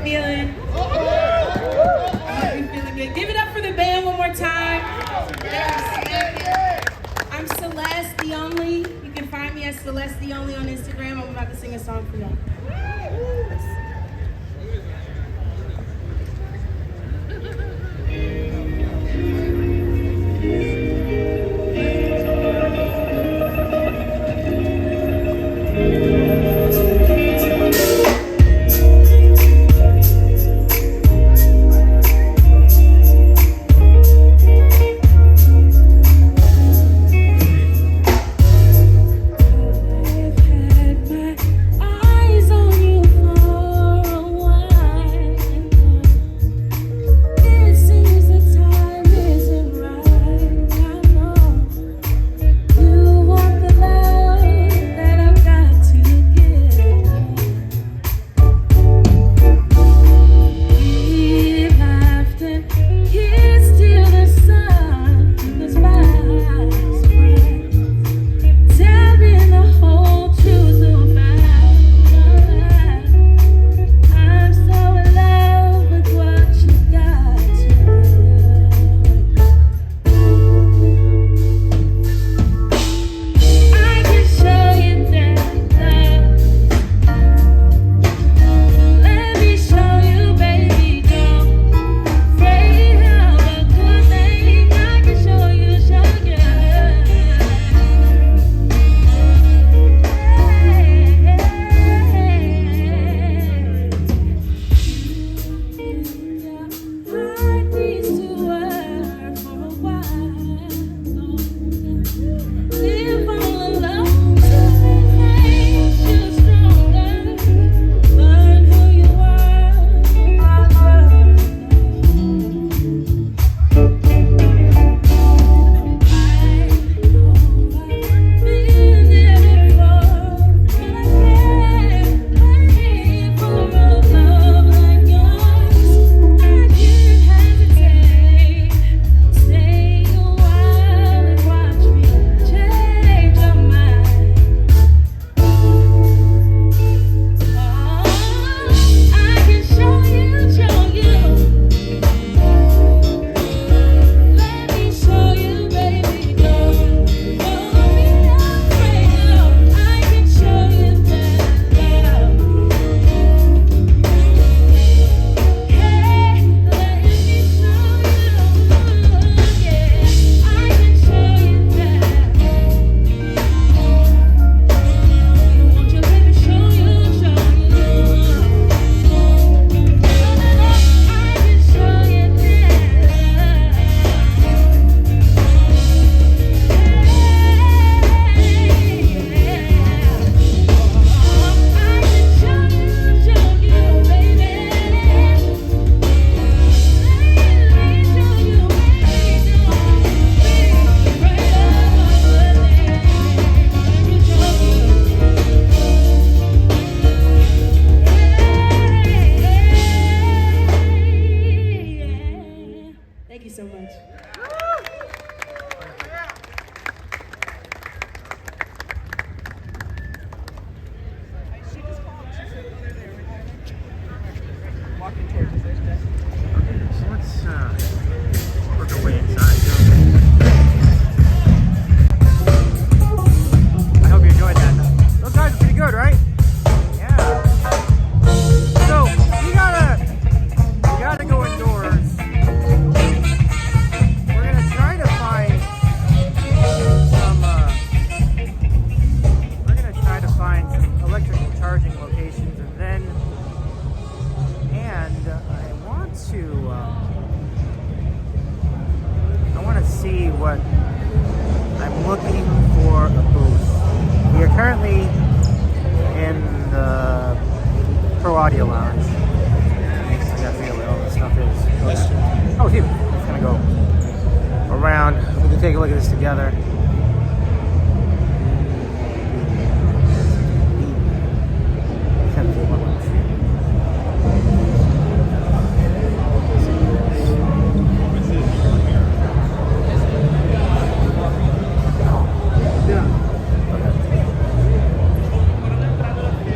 feeling? I hope you're feeling good. Give it up for the band one more time. I'm Celeste the Only. You can find me as Celeste the Only on Instagram. I'm about to sing a song for y'all.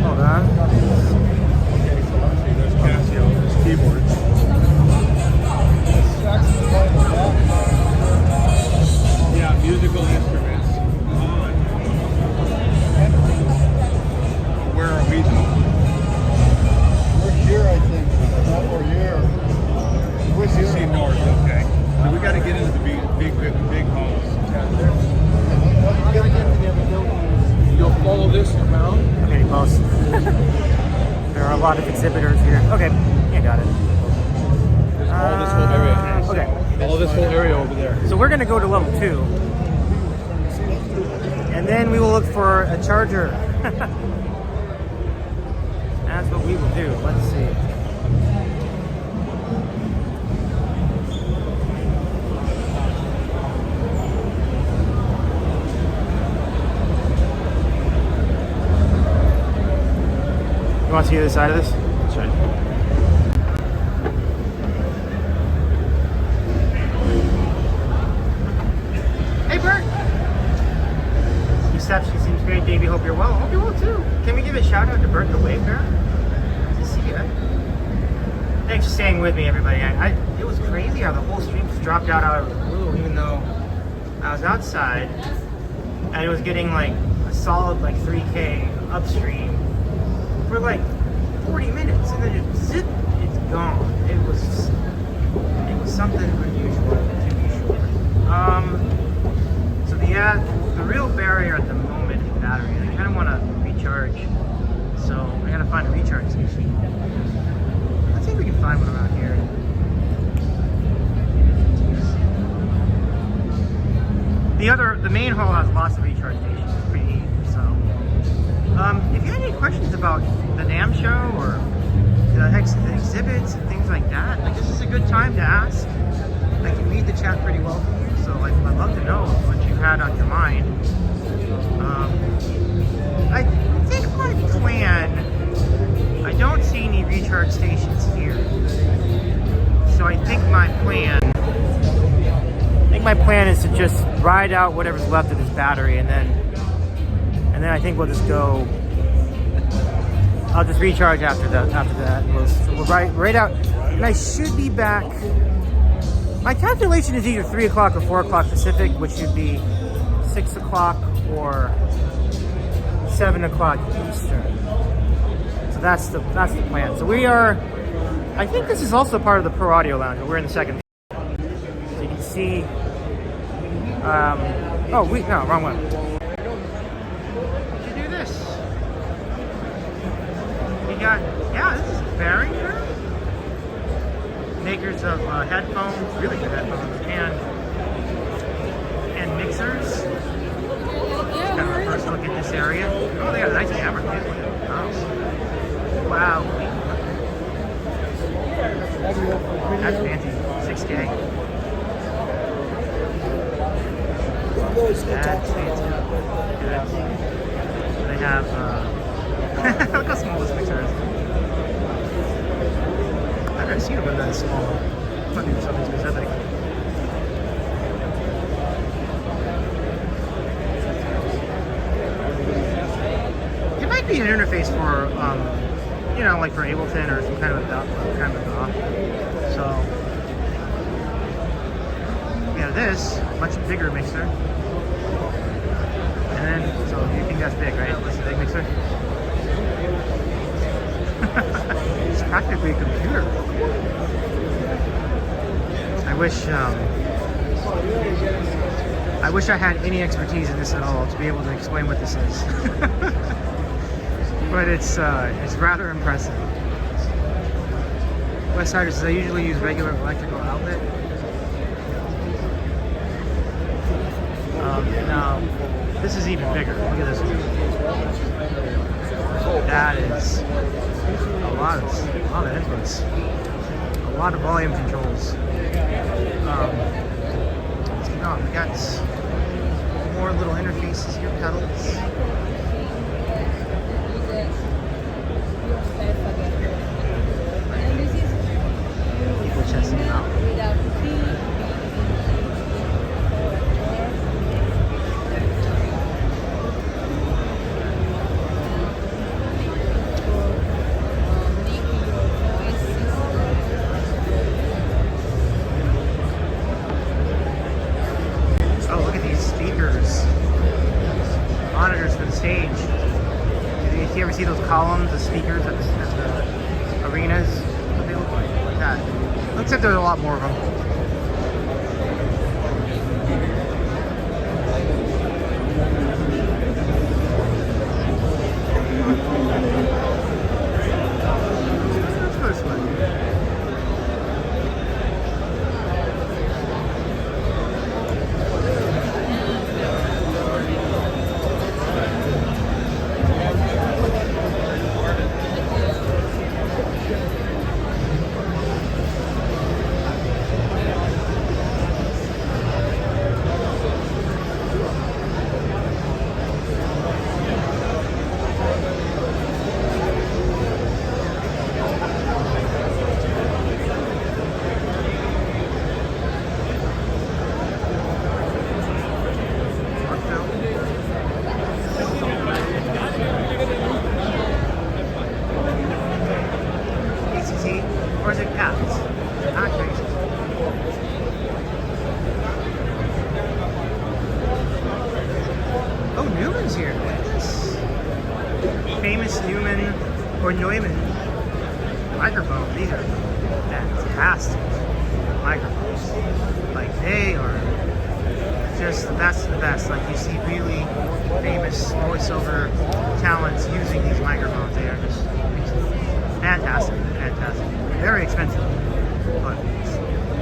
Hold on. lot of exhibitors here. Okay, yeah, got it. There's all this whole area. Okay. All this whole area over there. So we're gonna go to level 2. And then we will look for a charger. That's what we will do. Let's see. You want to see the other side of this? That's right. Hey, Bert. Reception seems great, Davey. Hope you're well. Hope you're well too. Can we give a shout out to Bert the Wave Bear? Good to see you. Thanks for staying with me, everybody. It was crazy how the whole stream just dropped out of the blue, even though I was outside and it was getting like a solid like 3K upstream for like 40 minutes, and then it zip, it's gone. It was something unusual to be sure. So the real barrier at the moment is battery, and I kind of want to recharge. So I gotta find a recharge station. Let's see if we can find one around here. The main hall has lots of recharge stations. It's pretty easy. So, if you have any questions about the NAMM Show or the exhibits and things like that, like this is a good time to ask. I can read the chat pretty well for you, so I'd love to know what you had on your mind. I think my plan, I don't see any recharge stations here, so I think my plan is to just ride out whatever's left of this battery, and then I think we'll just go. I'll just recharge after that. We'll right out, and I should be back. My calculation is either 3 o'clock or 4 o'clock Pacific, which should be 6 o'clock or 7 o'clock Eastern. So that's the plan. So we are. I think this is also part of the Pro Audio Lounge. We're in the second. So you can see. No, wrong one. Did you do this? You got, this is Behringer. Makers of headphones, really good headphones, and mixers. Kind of a first look at this area. Oh, they got a nice camera too. Oh. Wow. That's fancy. 6K. That's fancy. They have, look how small this mixer is. I've never seen one that small. Might be something specific. It might be an interface for, like for Ableton or some kind of a DAW. So, this much bigger mixer, and then so you think that's big, right? This is a big mixer. It's practically a computer. I wish I had any expertise in this at all to be able to explain what this is. But it's rather impressive. West Side says I usually use regular electrical outlet. Now, this is even bigger. Look at this one. That is a lot of inputs. A lot of volume controls. Let's keep going. We got more little interfaces here, pedals. People testing them out. See those columns, the speakers at the arenas? What they look like that. Looks like there's a lot more of them. Newmans here. Look at this. Famous Newman or Neumann microphone. These are fantastic microphones. Like, they are just the best of the best. Like, you see really famous voiceover talents using these microphones. They are just fantastic, fantastic. Very expensive, but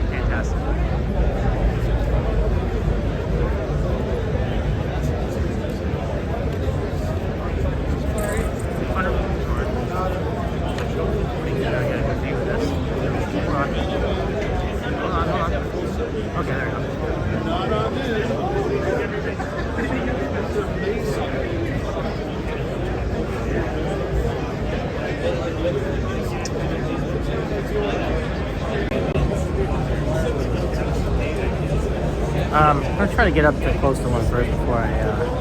fantastic. Okay, there we go. I'm gonna try to get up to close to one first before I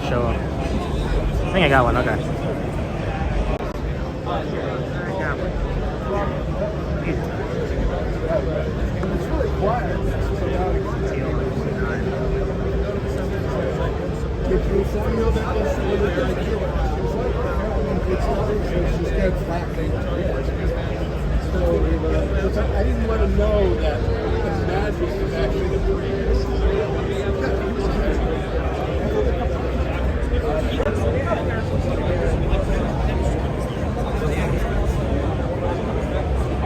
show up. I think I got one. Okay. I got one. It's really quiet. If you find out that was she's got flat things. So I didn't want to know that the mattress is actually the greatest.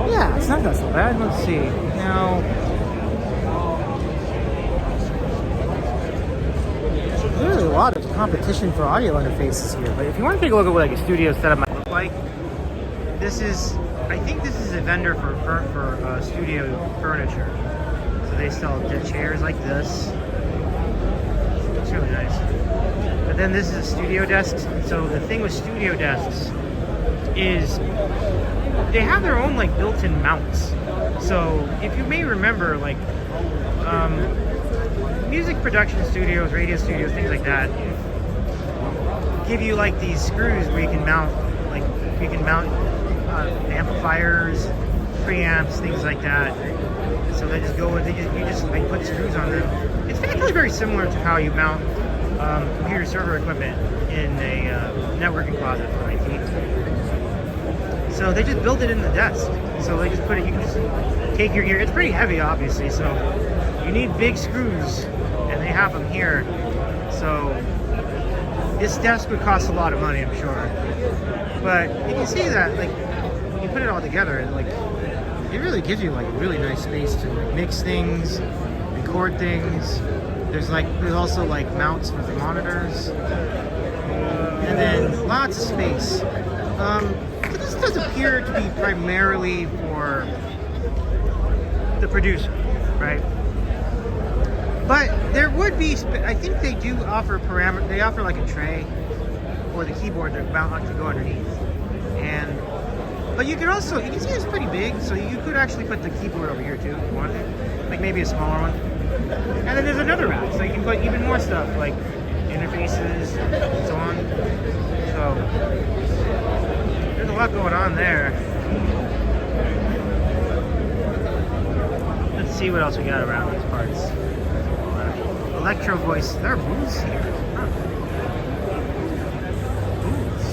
Yeah, it's not that so bad. Let's see. Now, there's a lot of competition for audio interfaces here. But if you want to take a look at what like a studio setup might look like, this is, I think this is a vendor for studio furniture. So they sell chairs like this. It's really nice. But then this is a studio desk. So the thing with studio desks is they have their own like built-in mounts. So if you may remember, like music production studios, radio studios, things like that, give you like these screws where you can mount amplifiers, preamps, things like that. So they just go and you just like put screws on them. It's actually very similar to how you mount computer server equipment in a networking closet for IT. So they just built it in the desk. So they just put it, you can just take your ear. It's pretty heavy, obviously, so you need big screws, and they have them here. So this desk would cost a lot of money, I'm sure. But you can see that, like, you put it all together, and like, it really gives you like a really nice space to like mix things, record things. There's also like mounts for the monitors, and then lots of space. This does appear to be primarily for the producer, right? But there would be, I think they do offer parameter. They offer like a tray or the keyboard to mount to go underneath. But you can also, you can see it's pretty big, so you could actually put the keyboard over here too if you wanted, like maybe a smaller one. And then there's another rack, so you can put even more stuff like interfaces and so on. So there's a lot going on there. Let's see what else we got around these parts. Electro voice. There are booths here. Huh. Booths.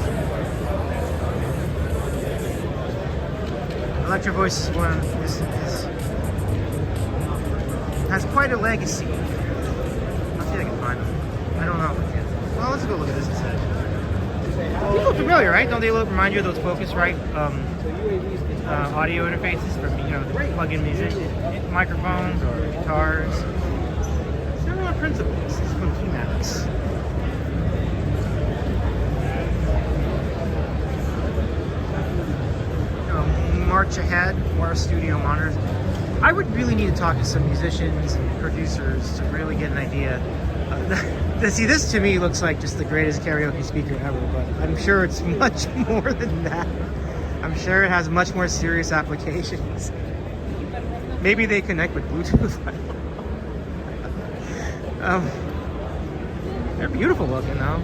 Electro voice is one. Has quite a legacy. Let's see if I can find them. I don't know. Well, let's go look at this instead. These look familiar, right? Don't they remind you of those Focusrite audio interfaces for plug-in music, microphones or guitars? Similar principles. This is from Keymax. March ahead, more studio monitors. I would really need to talk to some musicians and producers to really get an idea. See, this to me looks like just the greatest karaoke speaker ever, but I'm sure it's much more than that. I'm sure it has much more serious applications. Maybe they connect with Bluetooth. They're beautiful looking though.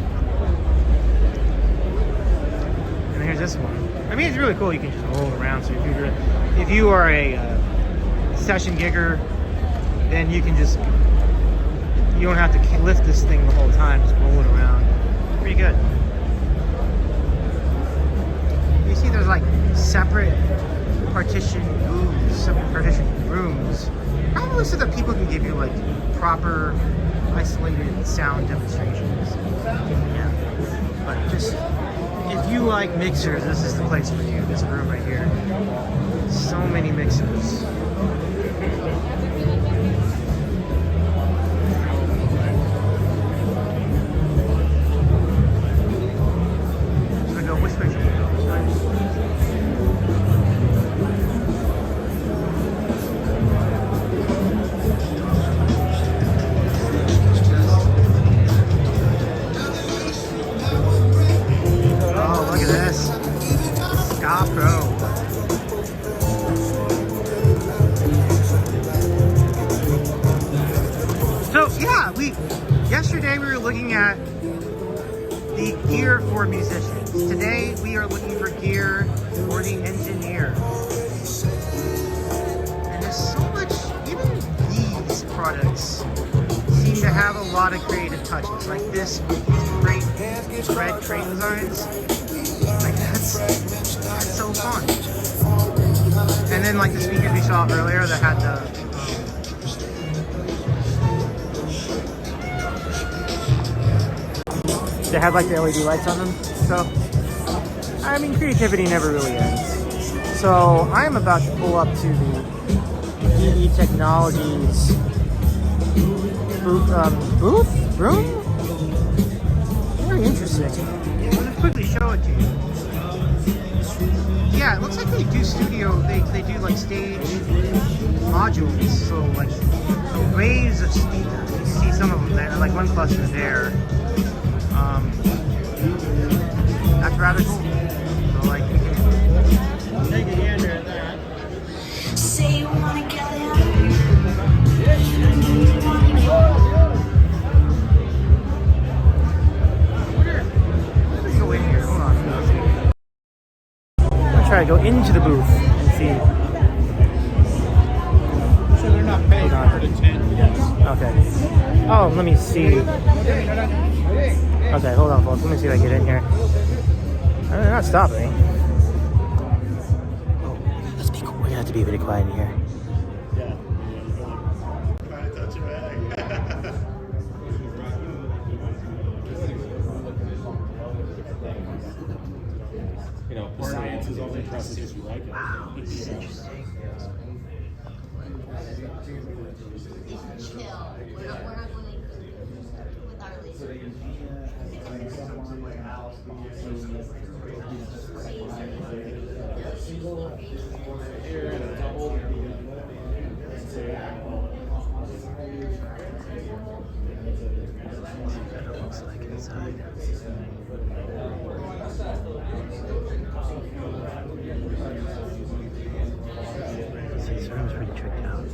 And here's this one. I mean, it's really cool. You can just roll it around. So if you are a session gigger, then you can just, you don't have to lift this thing the whole time. Just roll it around. good. You see there's like separate partition booths, separate partition rooms. Probably so that people can give you like proper isolated sound demonstrations. Yeah. But just, if you like mixers, this is the place for you. This room right here. So many mixers. Should I go? Which way should we go? Oh, look at this. Ska Pro. So yeah, yesterday we were looking at the gear for musicians. Today we are looking for gear for the engineer. And there's so much, even these products seem to have a lot of creative touches. Like this, great red train designs. Like that's so fun. And then like the speakers we saw earlier that had the they had like the LED lights on them. So, I mean, creativity never really ends. So, I'm about to pull up to the EE Technologies room? Very interesting. I'll just quickly show it to you. Yeah, it looks like they do studio, they do like stage modules. So, like, waves of speakers. You see some of them there, like one cluster there. That's rather cool. So like you can take a gander at that. Say you wanna get out. Let's go in here. Hold on. I'm try to go into the booth and see. So they're not paying for the 10 yes. Okay. Oh, let me see. Okay, hold on, folks. Let me see if I get in here. They're not stopping. Oh, let's be. We're gonna have to be really quiet in here. Yeah. Trying to touch your bag. You know, science is only impressive if you like it. Wow, this is interesting. Chill. We're not going with our laser. What it looks like inside. See, this room's pretty tricked out.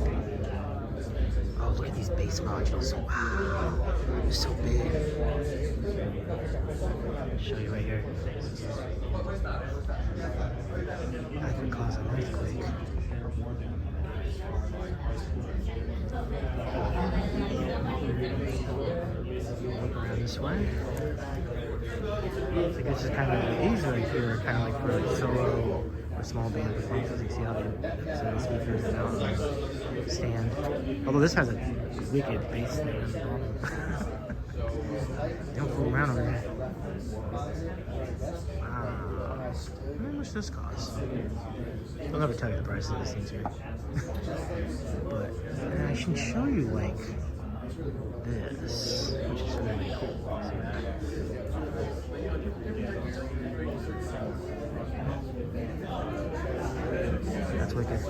Oh, look at these bass modules. Wow, they're so big. I'll show you right here. That could cause an earthquake. Look around this way. I think this is kind of, these right here are kind of like for like solo or small band performances. You see how the speakers are out on the stand. Although this has a wicked bass stand on the bottom. Don't fool around over here. Wow. How much this cost? I'll never tell you the price of these things here. But I can show you like this, which is really cool. See that? That's wicked.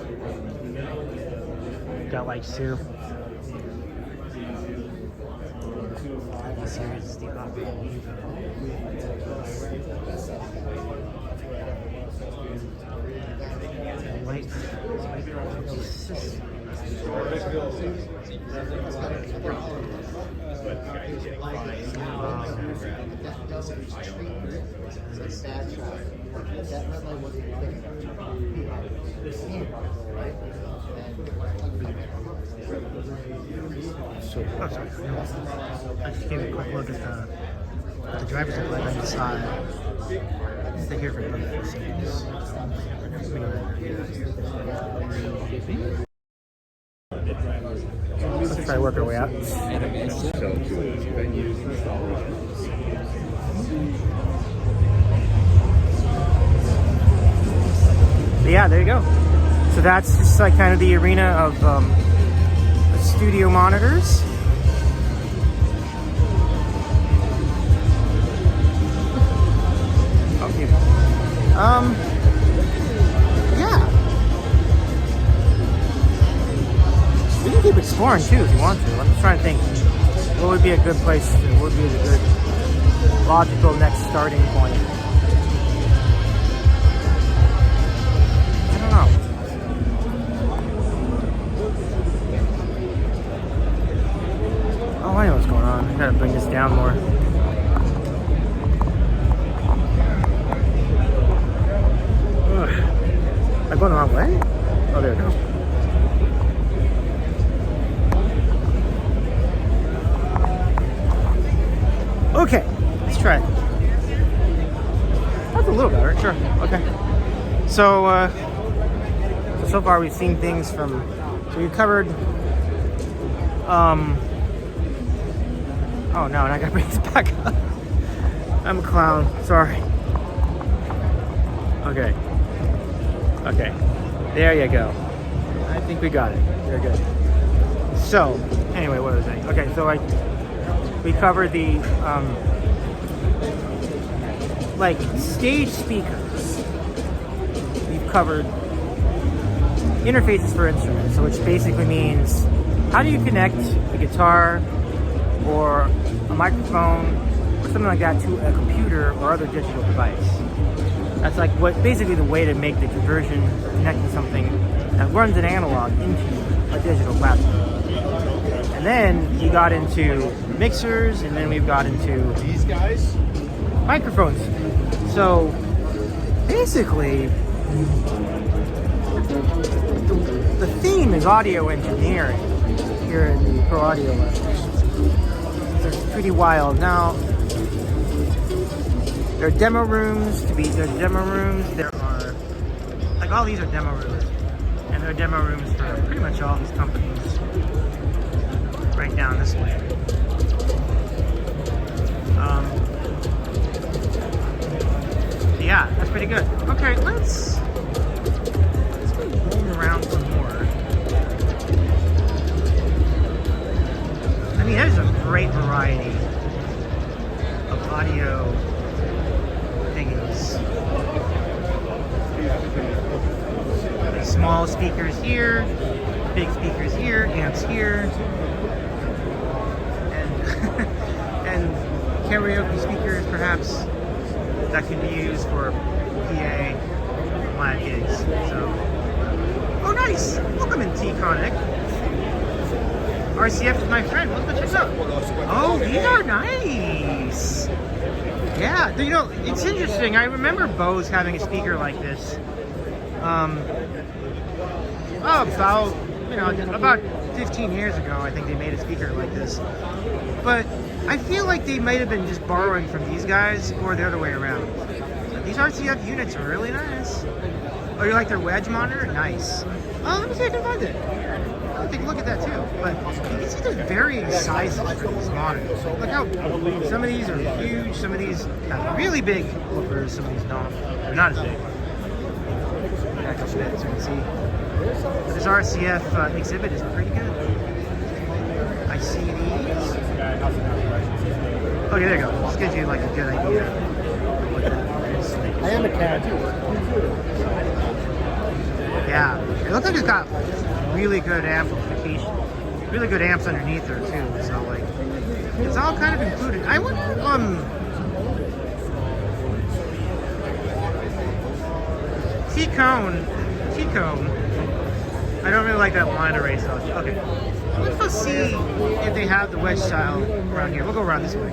Got lights too. This here is the opera. Light. So, oh, sorry. I just gave a quick look at the The drivers are like on the side. Stay here for a few seconds. Let's try to work our way out. But yeah, there you go. So that's just like kind of the arena of the studio monitors. Okay. Yeah. We can keep exploring too if you want to. I'm just trying to think what would be a good place, what would be a good logical next starting point. I don't know. Oh, I know what's going on. I gotta bring this down more. Ugh. Am I going the wrong way? Oh, there we go. Okay, let's try it. That's a little better, sure. Okay. So far we've seen things from. So we covered. Oh no, and I gotta bring this back up. I'm a clown. Sorry. Okay. Okay. There you go. I think we got it. Very good. So, anyway, what was I saying? Okay, so we covered the like stage speakers. We've covered interfaces for instruments, so which basically means how do you connect a guitar or a microphone or something like that to a computer or other digital device. That's like what basically the way to make the conversion, connecting something that runs an analog into a digital platform. And then we got into mixers, and then we've got into These guys? microphones. So basically, the theme is audio engineering here in the Pro Audio Lab. It's pretty wild. Now, there are demo rooms There are, like all these are demo rooms. And there are demo rooms for pretty much all these companies right down this way. Yeah, that's pretty good. Okay, let's go roam around some more. I mean, there's a great variety of audio thingies. There's small speakers here, big speakers here, amps here, and karaoke speakers perhaps that can be used for PA live gigs. So, oh nice! Welcome in T-Conic. RCF is my friend. Let's check out. Oh, these are nice. Yeah, you know, it's interesting. I remember Bose having a speaker like this. About 15 years ago, I think they made a speaker like this. But I feel like they might have been just borrowing from these guys, or the other way around. These RCF units are really nice. Oh, you like their wedge monitor? Nice. Oh, let me see if I can find it. I'll take a look at that too. But you can see there's varying sizes for these monitors. Look how some of these are huge, some of these have really big woofers, some of these don't. They're not as big. Actual bit, so you can see. But this RCF exhibit is pretty good. I see these. Okay, there you go. This gives you like a good idea of what that is. I am a cat too. Yeah, it looks like it's got really good amplification, really good amps underneath there too. So like, it's all kind of included. I would T-Cone. I don't really like that line array stuff. Okay, let's go see if they have the wedge style around here. We'll go around this way.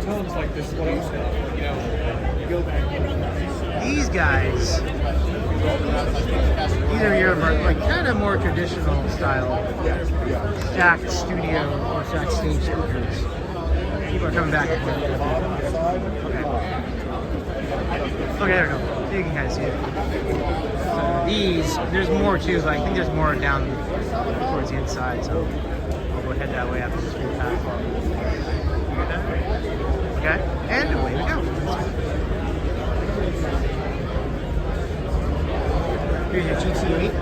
Tones like this one stuff, you know, you go back. These guys, these are your like kind of more traditional style stacked studio or stacked stage speakers. people are coming back. Okay. Okay, there we go. So you can kind of see it. So these, there's more too, but I think there's more down towards the inside, so I'll go head that way after this free pass. Okay, and away we go. Here's your GT8.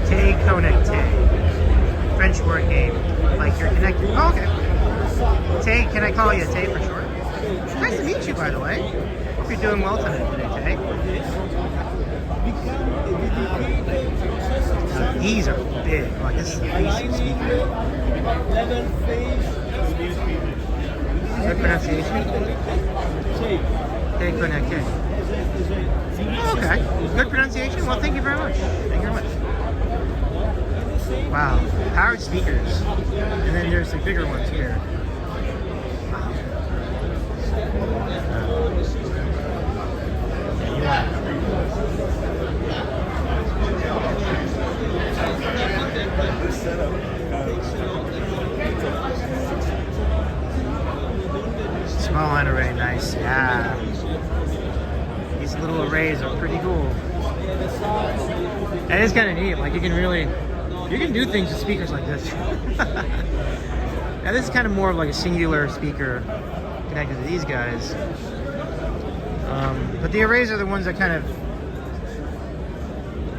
Tay Connecté. French word game. Like you're connected. Oh, okay. Tay, can I call you Tay for short? Nice to meet you, by the way. Hope you're doing well today, Tay. These are big. Like this is a basic speaker. Good pronunciation. Tay Connecté. Oh, okay. Good pronunciation. Well, thank you very much. Thank you very much. Wow. Powered speakers. And then there's the bigger ones here. Wow. Small line array, nice. Yeah. These little arrays are pretty cool. And it's kind of neat. Like you can do things with speakers like this. Now this is kind of more of like a singular speaker connected to these guys. But the arrays are the ones that kind of,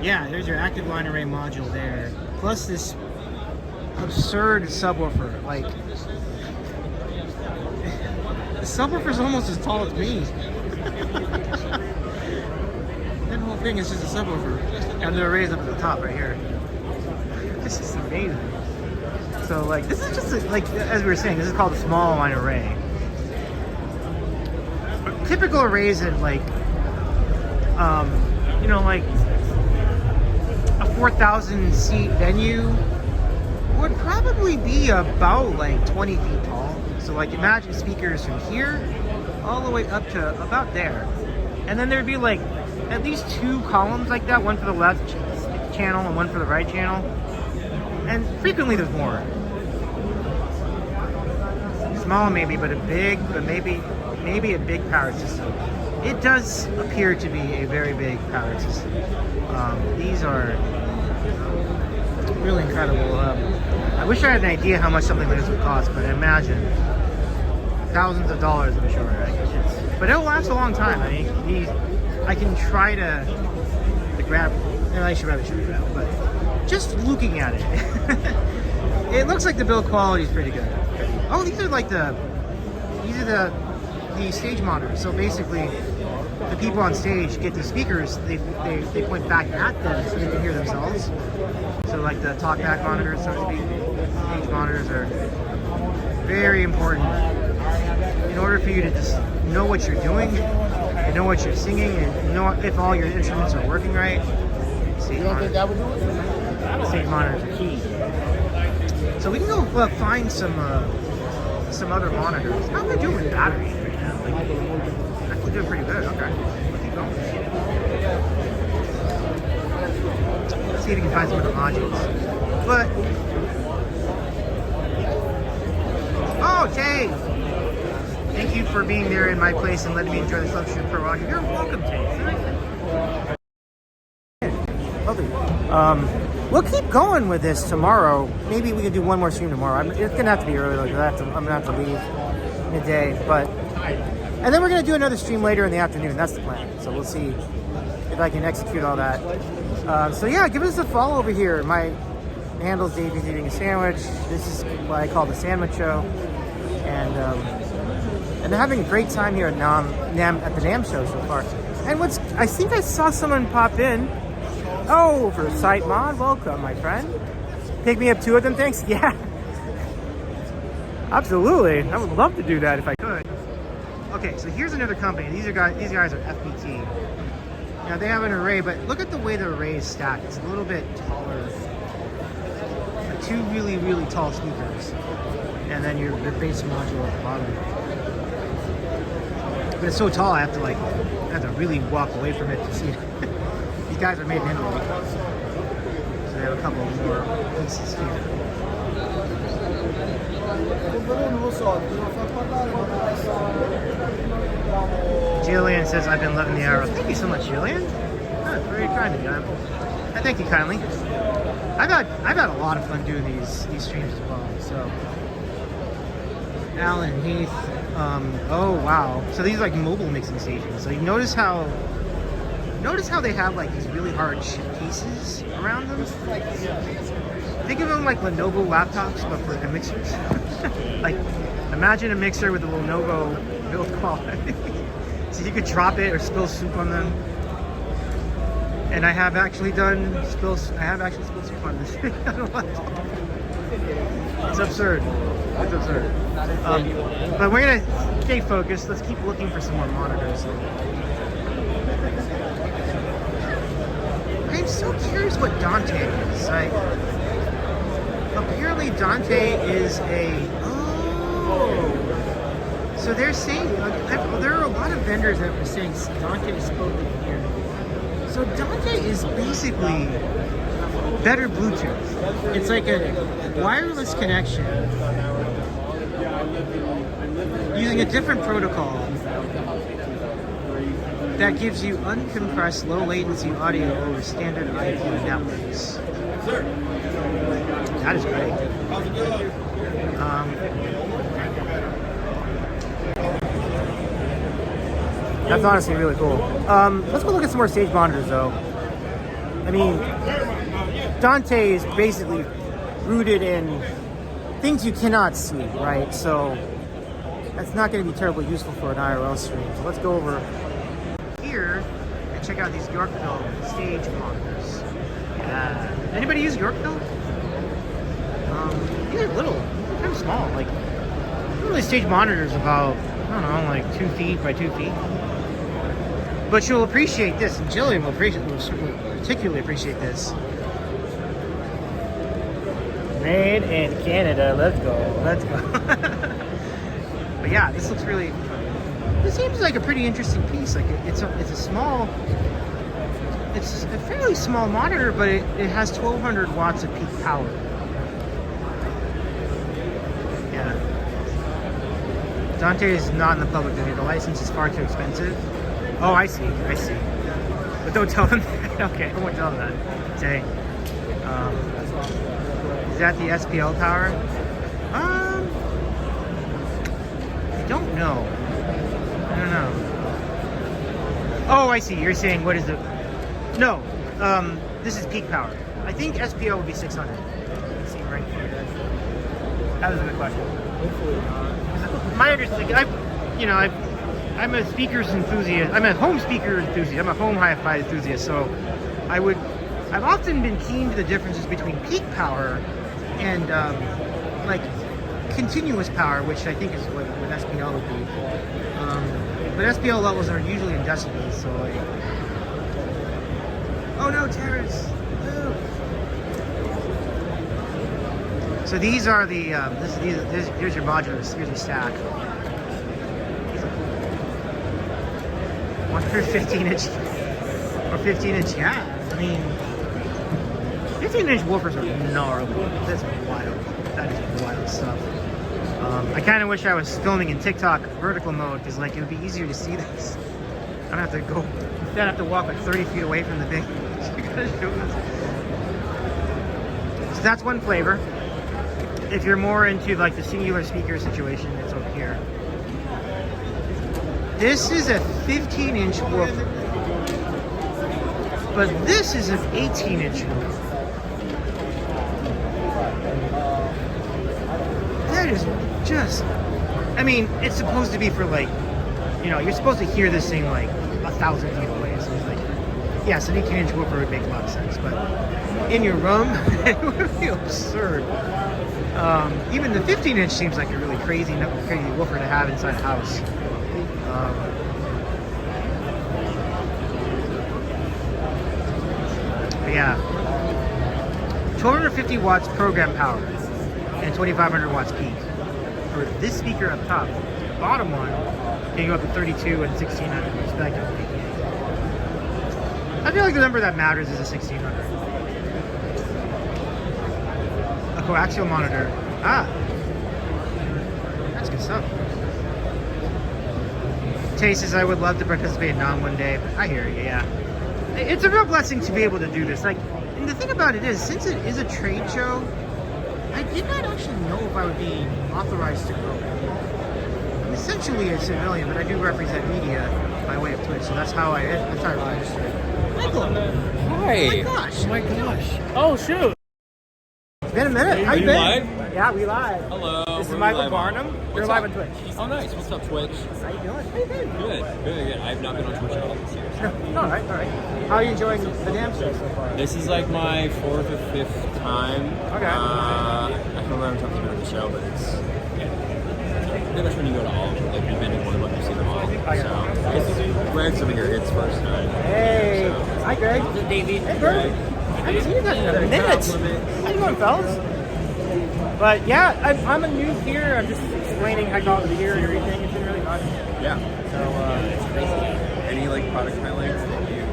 yeah, there's your active line array module there. Plus this absurd subwoofer. Like, the subwoofer's almost as tall as me. That whole thing is just a subwoofer. And the array's up at the top right here. This is amazing. So like, this is just like, as we were saying, this is called a small line array. Typical arrays at like, you know, like a 4,000 seat venue would probably be about like 20 feet tall. So like imagine speakers from here all the way up to about there. And then there'd be like at least 2 columns like that, one for the left channel and one for the right channel. And frequently there's more. Small maybe, but maybe a big powered system. It does appear to be a very big powered system. These are really incredible. I wish I had an idea how much something like this would cost, but I imagine thousands of dollars, I'm sure. But it'll last a long time. I mean, I can try to grab. I should probably show you that, but just looking at it, it looks like the build quality is pretty good. Oh, these are the stage monitors. So basically, the people on stage get these speakers. They point back at them so they can hear themselves. So like the talkback monitors, so to speak, stage monitors are very important in order for you to just know what you're doing, and know what you're singing, and know if all your instruments are working right. Stage monitors are key. So we can go find some other monitors. How am I doing with battery right now? Like, we're doing pretty good. Okay, we'll keep going. Let's see if we can find some other modules. But oh, Tay! Thank you for being there in my place and letting me enjoy this lecture for a while. You're welcome, Tay. Lovely. We'll keep going with this tomorrow. Maybe we can do one more stream tomorrow. It's gonna have to be early. Like I'm gonna have to leave midday, and then we're gonna do another stream later in the afternoon. That's the plan. So we'll see if I can execute all that. So yeah, give us a follow over here. My handle's Davey's eating a sandwich. This is what I call the Sandwich Show, and they're having a great time here at NAMM at the NAMM Show so far. And I think I saw someone pop in. Oh, for Site Mod, welcome, my friend. Pick me up 2 of them, thanks. Yeah, absolutely. I would love to do that if I could. Okay, so here's another company. These guys are FPT. Now they have an array, but look at the way the array is stacked. It's a little bit taller. 2 really, really tall speakers, and then your bass module at the bottom. But it's so tall, I have to really walk away from it to see it. These guys are made in Italy. So they have a couple more pieces here. Jillian says, I've been loving the arrows. Thank you so much, Jillian. Oh, very kind of you. I thank you kindly. I've had a lot of fun doing these streams as well. So, Alan Heath. Oh wow. So these are like mobile mixing stations. So you notice how they have like these really hard chip pieces around them. Think of them like Lenovo laptops, but for the mixers. Like, imagine a mixer with a Lenovo build quality. So you could drop it or spill soup on them. And I have actually spilled soup on this. It's absurd. It's absurd. But we're gonna stay focused. Let's keep looking for some more monitors. I'm so curious what Dante is. Like, apparently Dante is so they're saying, there are a lot of vendors that were saying Dante is spoken here. So Dante is basically better Bluetooth. It's like a wireless connection using a different protocol that gives you uncompressed, low latency audio over standard IP networks. That is great. That's honestly really cool. Let's go look at some more stage monitors though. I mean, Dante is basically rooted in things you cannot see, right? So that's not going to be terribly useful for an IRL stream. So let's go over here and check out these Yorkville stage monitors. Anybody use Yorkville? These are little, they're kind of small. Like, really stage monitors about, I don't know, like 2 feet by 2 feet. But you'll appreciate this, and Jillian will particularly appreciate this. Made in Canada, let's go. But yeah, this looks really, this seems like a pretty interesting piece. Like it's a fairly small monitor, but it has 1200 watts of peak power. Yeah. Dante is not in the public domain. The license is far too expensive. Oh, I see. But don't tell them that. Okay, I won't tell them that. Say, is that the SPL power? I don't know. Oh, I see. You're saying what is the? No, this is peak power. I think SPL would be 600. Let's see right here. That was a good question. My understanding, I'm a speakers enthusiast. I'm a home speaker enthusiast. I'm a home hi-fi enthusiast. So I've often been keen to the differences between peak power and like continuous power, which I think is what SPL would be. But SPL levels are usually in decibels. So like, oh no, Terrace! So these are the here's your modulars. Here's your stack. One for 15-inch or 15-inch, yeah. I mean, 15-inch woofers are gnarly. That's wild. That is wild stuff. I kind of wish I was filming in TikTok vertical mode because, like, it would be easier to see this. I don't have to go. Instead, I have to walk like 30 feet away from the thing. So that's one flavor. If you're more into like the singular speaker situation, it's over here. This is a 15-inch woofer, but this is an 18-inch woofer. That is just, I mean, it's supposed to be for like, you're supposed to hear this thing like 1,000 feet away. So it's like, yes, an 18-inch woofer would make a lot of sense, but in your room, it would be absurd. Even the 15-inch seems like a really crazy woofer to have inside a house. But yeah, 1250 watts program power and 2500 watts peak for this speaker up top. The bottom one can go up to 32 and 1600 respectively. I feel like the number that matters is a 1600. A coaxial monitor. Ah. That's good stuff. Tay says I would love to participate in NAMM one day, but I hear you, yeah. It's a real blessing to be able to do this. Like, and the thing about it is, since it is a trade show, I did not actually know if I would be authorized to go. I'm essentially a civilian, but I do represent media by way of Twitch, so that's how I registered. Michael! Hi. Oh my gosh! Oh my gosh. Oh shoot. It's been a minute. Are How you been? live? Yeah, we live. Hello. This is we're Michael live Barnum. You're What's live up? on Twitch. Oh nice. What's up, Twitch? How you doing? How you been? Good. I've not been on Twitch at all this year. All right. How are you enjoying the NAMM Show so far? This is like my 4th or 5th time. Okay. I don't remember talking about the show, but it's pretty much when you go to all of them. Like you've been to one of them, you've seen them all. Oh, yeah. So it's Greg's over here. It's first time. Hey. So. Hi, Greg. Davey. Hey, Greg. I haven't seen you guys in a minute. How you doing, fellas? But yeah, I'm a noob here. I'm just explaining how I got over here and everything. It's been really fun. Yeah. So, It's crazy. Any like product highlights that you?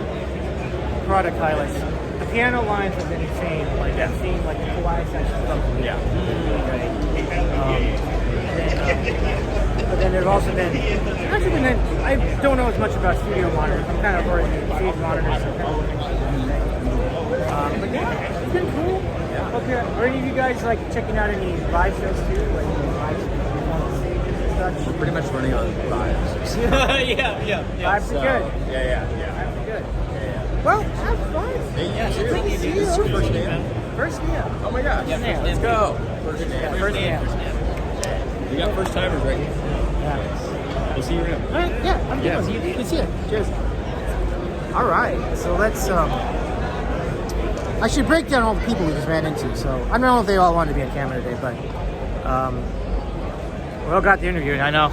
product highlights. The piano lines have been insane. Like, I've seen like the Kawhi section stuff. Yeah. But then there's also been, I don't know as much about studio monitors. I'm kind of already stage monitors. But yeah, it's been cool. Yeah. Okay. Are any of you guys like checking out any live shows too? Like live stages and such? We're pretty much running on vibes. yeah. Vibes are good. Yeah. Vibes are good. Well, have fun. Hey, Yeah, you too. good to see This is you. your first name? First name. Oh my gosh. Yeah, Let's go. First name. First name. We got first timers right here. Yeah. We'll see you around. All right, yeah, I'm good. You can see it. Cheers. All right, so let's. I should break down all the people we just ran into. So I don't know if they all wanted to be on camera today, but we all got the interview, and I know.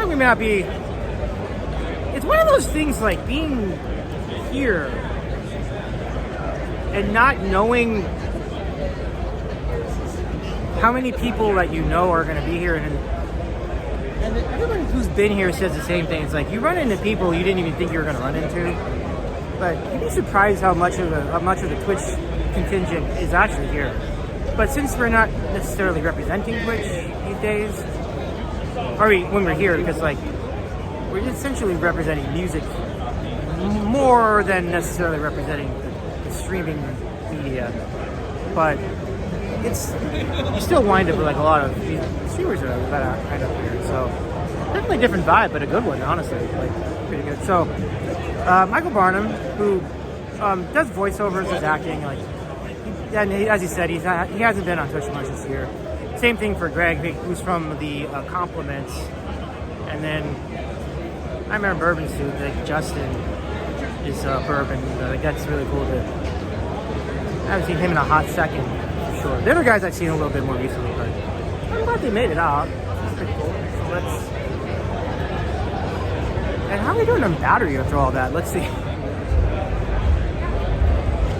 We may not be. It's one of those things like being here and not knowing how many people that you know are going to be here, and everyone who's been here says the same thing. It's like you run into people you didn't even think you were going to run into, but you'd be surprised how much of the Twitch contingent is actually here. But since we're not necessarily representing Twitch these days, or when we're here, because like we're essentially representing music more than necessarily representing the streaming media, but you still wind up with like a lot of streamers that are kind of weird. So definitely a different vibe, but a good one, honestly. Like pretty good. So Michael Barnum, who does voiceovers, does acting, like, and as he said, he hasn't been on Twitch much this year. Same thing for Greg, who's from the Compliments, and then I remember Bourbon Suit. Like Justin is Bourbon. Like that's really cool. I haven't seen him in a hot second. Sure. The other guys I've seen a little bit more recently, but I'm glad they made it out. It's pretty cool. So and how are we doing on battery after all that? Let's see.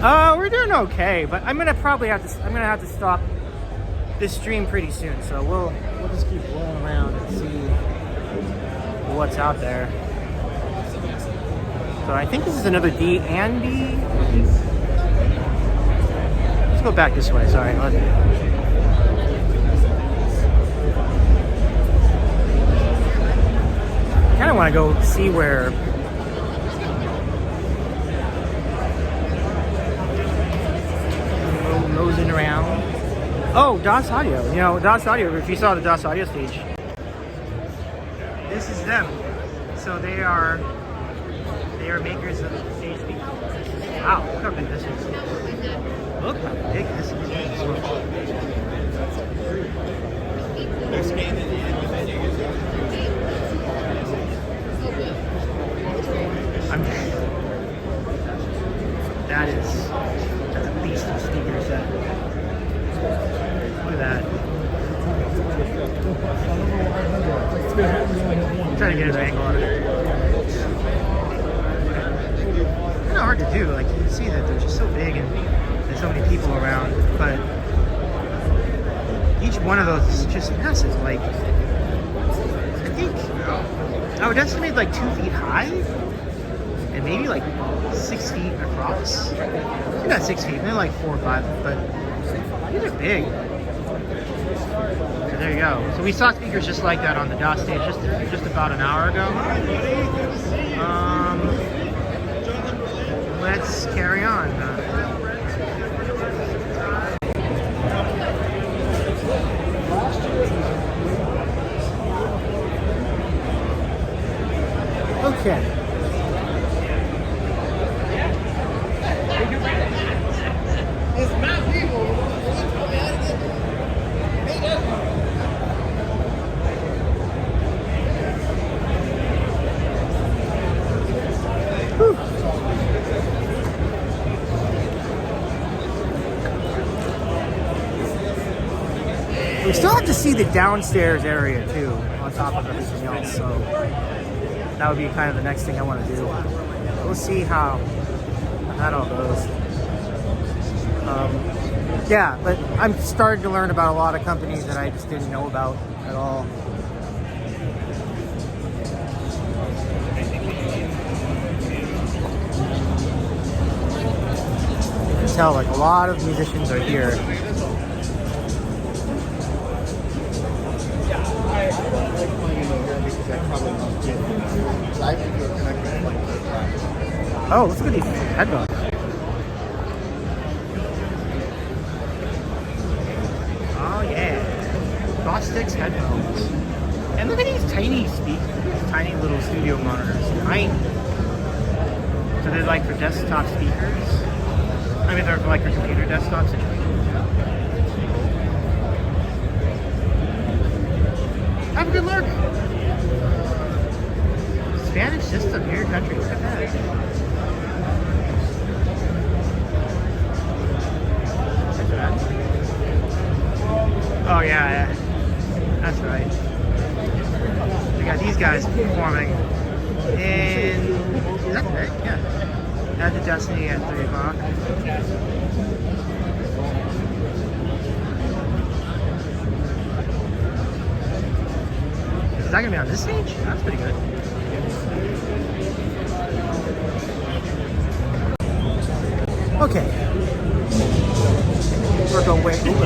We're doing okay, but I'm gonna have to stop this stream pretty soon. So we'll just keep rolling around and see what's out there. So I think this is another D and D. Let's go back this way. Sorry. I kind of want to go see where. Nosing around. Oh, DOS Audio. You know, DOS Audio. If you saw the DOS Audio stage, this is them. So they are makers of stage speakers. Wow, look how big this is. Look how big this is. That's a beast of speaker set. Look at that. I'm trying to get his angle on it. Kind of hard to do. Like you can see that they're just so big and there's so many people around, but each one of those is just massive. Like I think I would estimate like 2 feet high. and maybe like 6 feet across. They're not 6 feet, they're like 4 or 5, but these are big. So there you go. So we saw speakers just like that on the DOS stage just about an hour ago. Let's carry on. Okay. It's my people. We still have to see the downstairs area too, on top of everything else. So that would be kind of the next thing I want to do. We'll see how that all goes. Yeah, but I'm starting to learn about a lot of companies that I just didn't know about at all. You can tell like a lot of musicians are here. Oh, let's look at these headphones. Oh yeah, Bostix headphones. And look at these tiny speakers, these tiny little studio monitors. Tiny. So they're like for desktop speakers. I mean, they're like for computer desktops. Have a good look. Spanish system here, country. Look at that. Oh yeah, that's right. We got these guys performing in. Is that today? Yeah. At the Destiny at 3 o'clock. Is that gonna be on this stage? That's pretty good. Okay. We're going way over.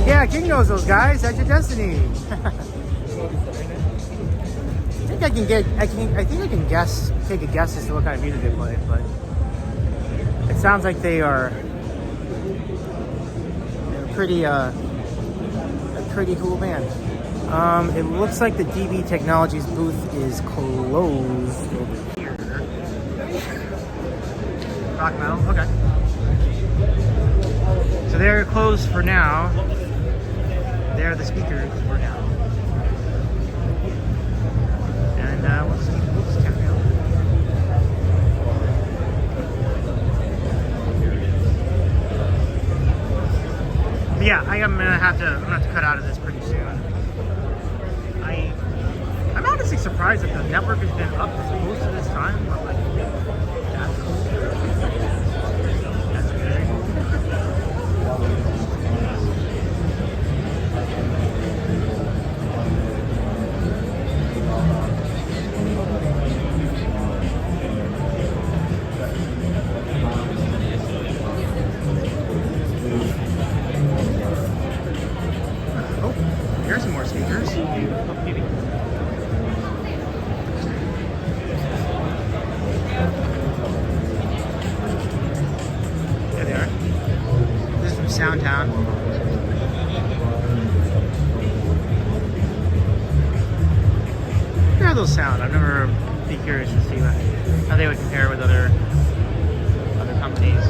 Yeah, King knows those guys. That's your Destiny. I think I can guess, take a guess as to what kind of music they play, but it sounds like they're pretty a pretty cool band. It looks like the DB Technologies booth is closed over here. Rock metal, okay. So they're closed for now. They're the speakers for now. And we'll just carry on. But yeah, I'm gonna have to cut out of this pretty soon. I'm honestly surprised that the network has been up for most of this time, but like that's good. Oh, here's some more speakers. Maybe. There they are. This is from Soundtown. How those sound? I've never been curious to see how they would compare with other companies.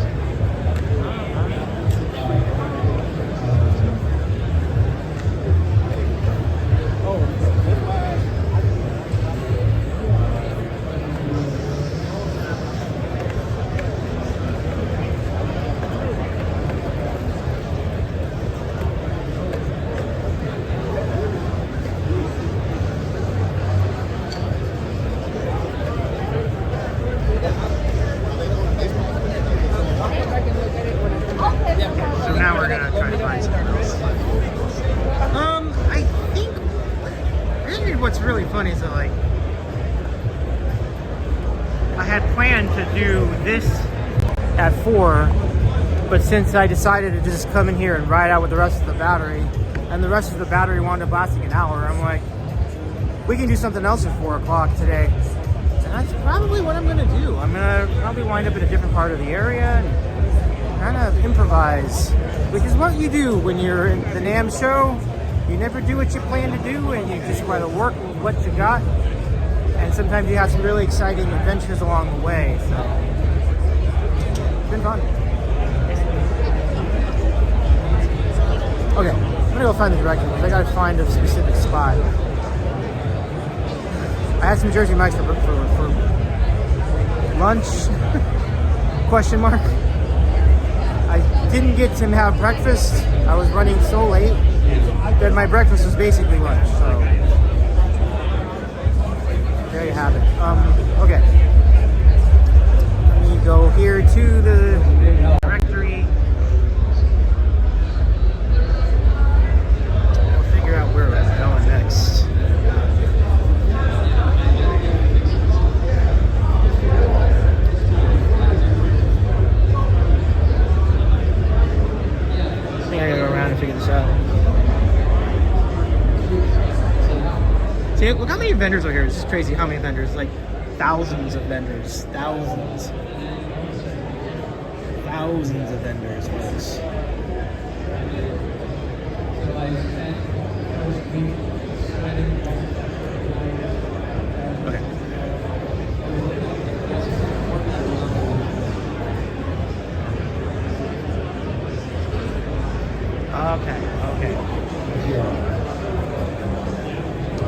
funny. So like, I had planned to do this at 4, but since I decided to just come in here and ride out with the rest of the battery, and the rest of the battery wound up lasting an hour, I'm like, we can do something else at 4 o'clock today. And that's probably what I'm gonna do. I'm gonna probably wind up in a different part of the area and kind of improvise, which is what you do when you're in the NAMM Show. You never do what you plan to do, and you just try to work with what you got. And sometimes you have some really exciting adventures along the way. So it's been fun. Okay, I'm gonna go find the directions. I gotta find a specific spot. I had some Jersey Mike's for lunch, question mark. I didn't get to have breakfast. I was running so late that my breakfast was basically lunch, so there you have it. Okay. Let me go here to the directory. I'll figure out where I'm going next. I think I gotta go around and figure this out. See, look how many vendors are here. It's just crazy how many vendors. Like thousands of vendors. Thousands of vendors, folks. Okay. Okay.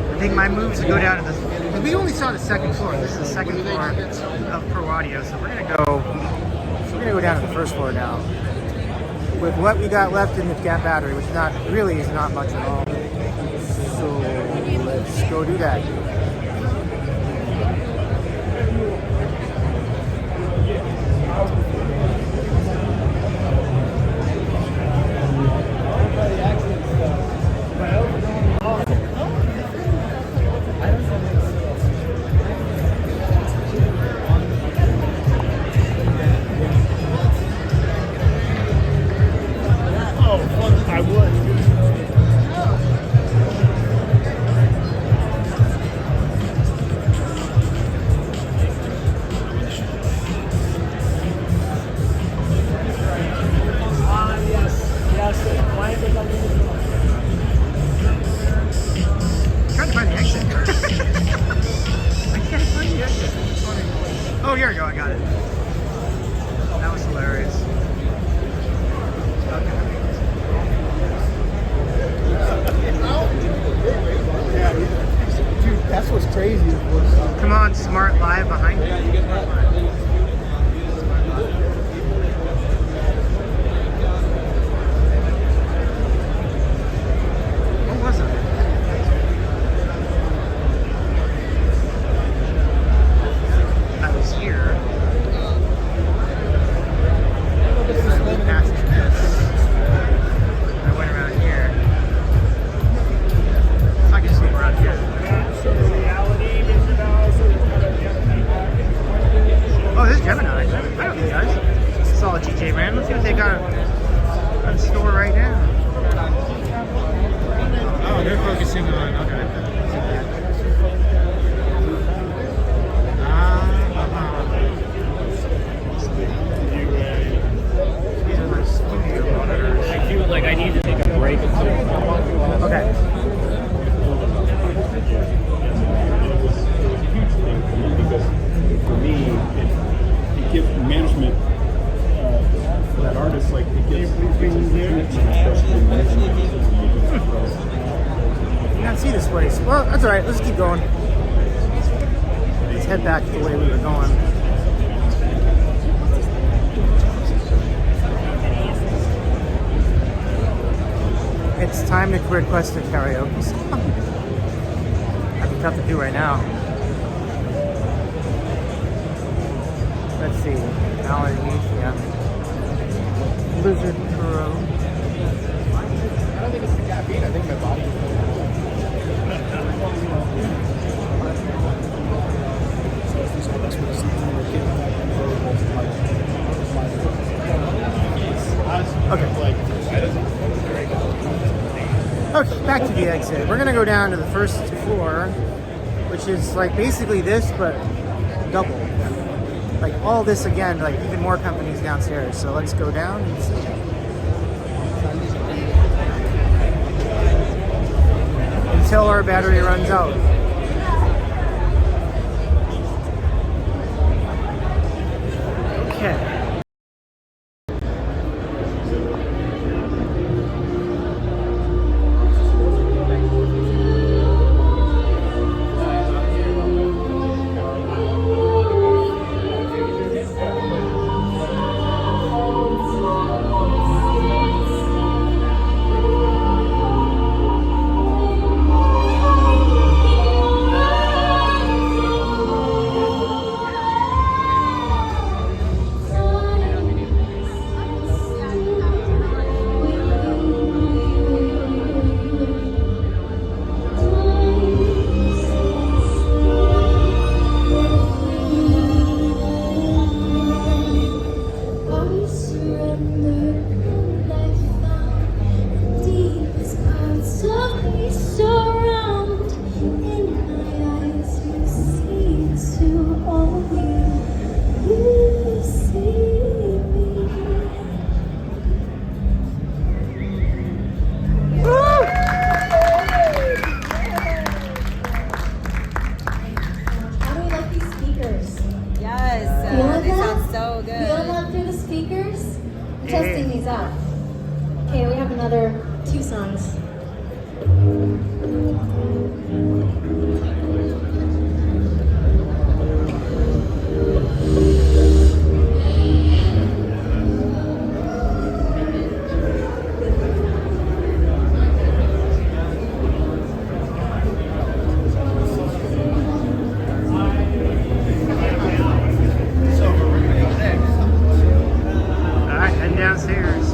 I think my move is to go down to the. We only saw the second floor. This is the second floor of Pro Audio, so we're gonna go down to the first floor now. With what we got left in the gap battery, which is not much at all. So let's go do that. I would. I'm trying to find the exit. I can't find the exit. It's funny. Oh, here we go. I got it. That was hilarious. Dude, that's what's crazy. Come on, Smart Live behind me. What was it? I was here. I went past this. I went around here. I can see around here. Oh, this is Gemini. I know these guys. It's all a TJ brand. Let's see what they got on store right now. Oh, they're focusing on. Okay. These are my studio monitors. I feel like I need to take a break. Okay. Because for me, it gives management for that artist, like it gives You can't see this place. Well, that's all right. Let's keep going. Let's head back the way we were going. It's time to request a karaoke song. That'd be tough to do right now. Let's see. Allergies, Blizzard Pro. I don't think it's the caffeine. I think my body. Okay. Okay, back to the exit. We're gonna go down to the first floor, which is like basically this, but double. Like all this again, like even more companies downstairs. So let's go down and see. Until our battery runs out. Okay. Testing these out. Okay, we have another 2 songs. Downstairs.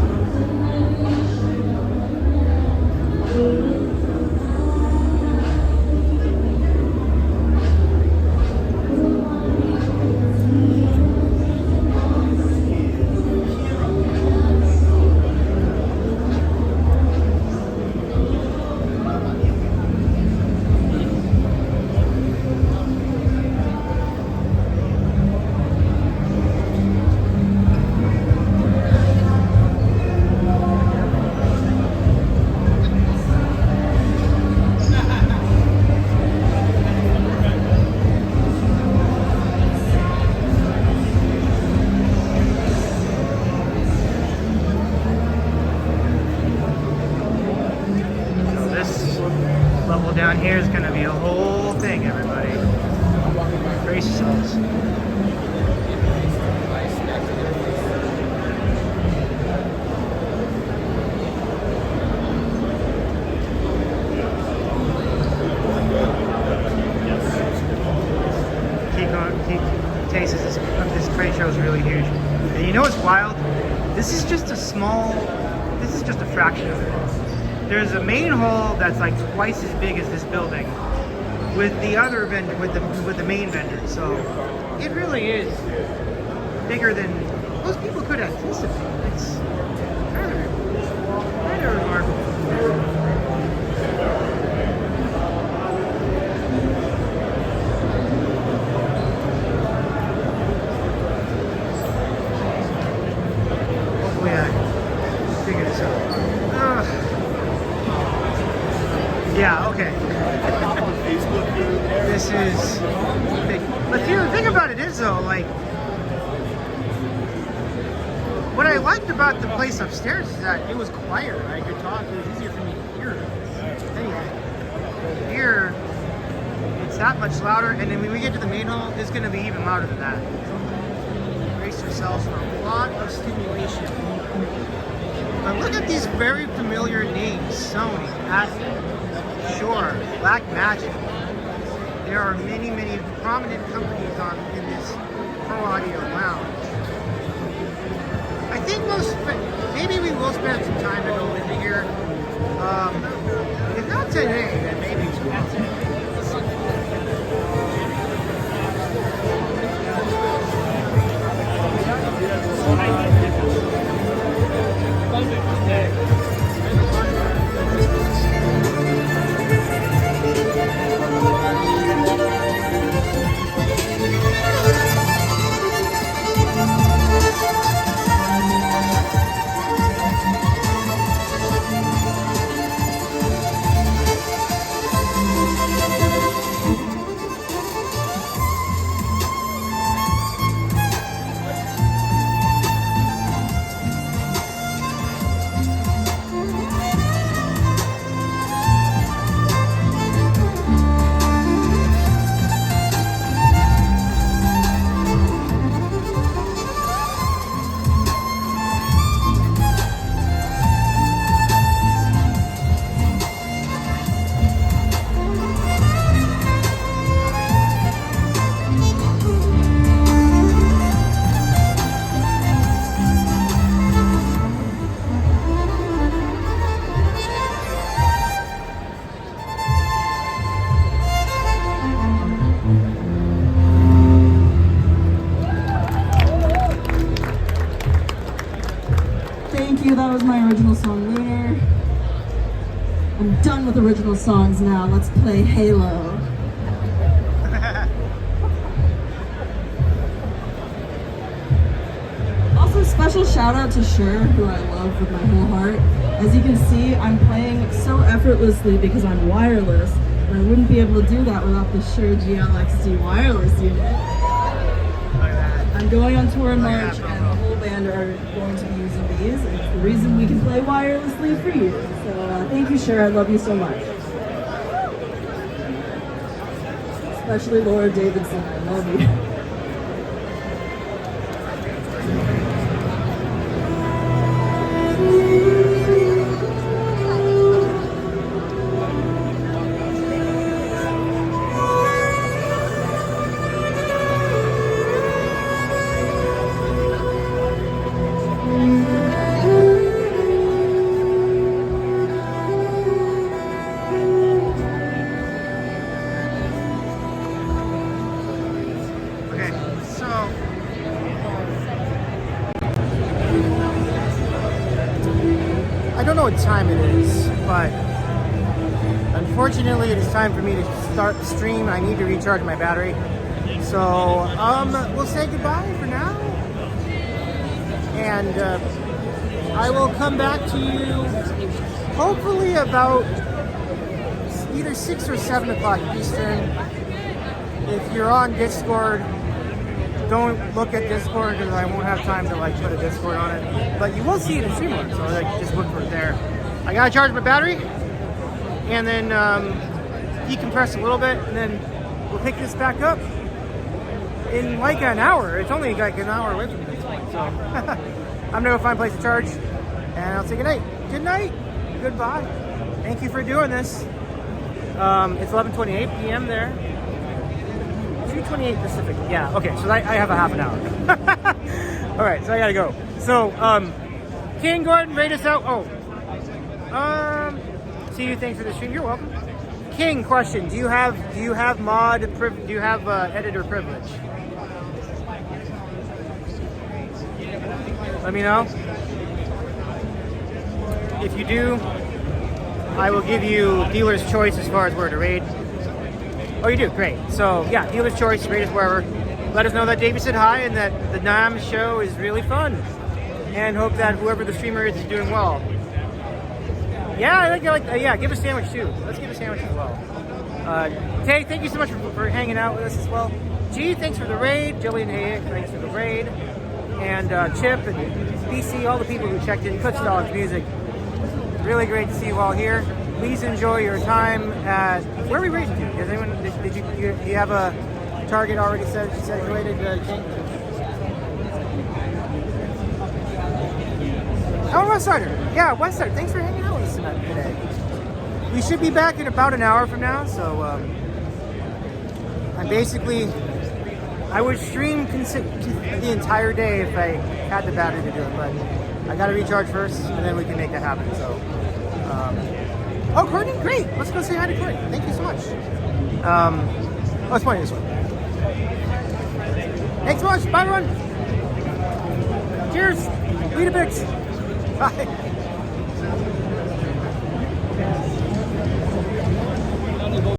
Level down here is going to be a whole thing, everybody. Brace yourselves. Taste of this trade show is really huge. And you know what's wild? This is just a fraction of it. There's a main hall that's like twice as big as this building, with the other vendor, with the main vendor. So it really is bigger than most people could anticipate. It's kind of remarkable. Hopefully I figure this out. Yeah, okay. This is big. But the thing about it is though, like, what I liked about the place upstairs is that it was quieter. I could talk, it was easier for me to hear anything. Here, it's that much louder, and then when we get to the main hall, it's gonna be even louder than that. Brace yourselves for a lot of stimulation. But look at these very familiar names: Sony, Atlas, Shure, Black Magic. There are many, many prominent companies in this Pro Audio Lounge. I think maybe we will spend some time to go into here. If not today, then maybe that's it. Thank you. That was my original song, Lunar. I'm done with original songs now. Let's play Halo. Also, special shout out to Shure, who I love with my whole heart. As you can see, I'm playing so effortlessly because I'm wireless, and I wouldn't be able to do that without the Shure GLXD wireless unit. I'm going on tour in March, and the whole band are going to be using these. And it's the reason we can play wirelessly for you. So thank you, Shure. I love you so much. Especially Laura Davidson. I love you. I don't know what time it is, but unfortunately it is time for me to start the stream. I need to recharge my battery. So we'll say goodbye for now. And I will come back to you hopefully about either 6 or 7 o'clock Eastern. If you're on Discord, don't look at Discord because I won't have time to like put a Discord on it. But you will see it in Streamlabs, so like just look for it there. I gotta charge my battery and then decompress a little bit, and then we'll pick this back up in like an hour. It's only like an hour away from me at this point, so I'm gonna go find a place to charge, and I'll say goodnight. Good night. Goodbye. Thank you for doing this. It's 11:28 p.m. there. 2:28 Pacific. Yeah. Okay. So I have a half an hour. All right. So I gotta go. So King, go ahead and rate us out. Oh. See you. Thanks for the stream. You're welcome. King, question: Do you have editor privilege? Let me know. If you do, I will give you dealer's choice as far as where to raid. Oh, you do? Great. So, yeah, dealer's choice, rate us wherever. Let us know that Davey said hi and that the NAMM show is really fun. And hope that whoever the streamer is doing well. Yeah, I like yeah, give a sandwich too. Let's give a sandwich as well. Tay, thank you so much for hanging out with us as well. G, thanks for the raid. Jillian, hey, thanks for the raid. And Chip and BC, all the people who checked in. Coach Dogs Music. Really great to see you all here. Please enjoy your time at, where are we raiding to? Does anyone, do you have a target already situated, King? Oh, Westsider. Yeah, Westsider. Thanks for hanging out with us today. We should be back in about an hour from now, so I would stream the entire day if I had the battery to do it, but I got to recharge first, and then we can make that happen. So, oh, Courtney, great. Let's go say hi to Courtney. Thank you so much. Let's point this way. Thanks so much. Bye, everyone. Cheers. Weetabix. Bye.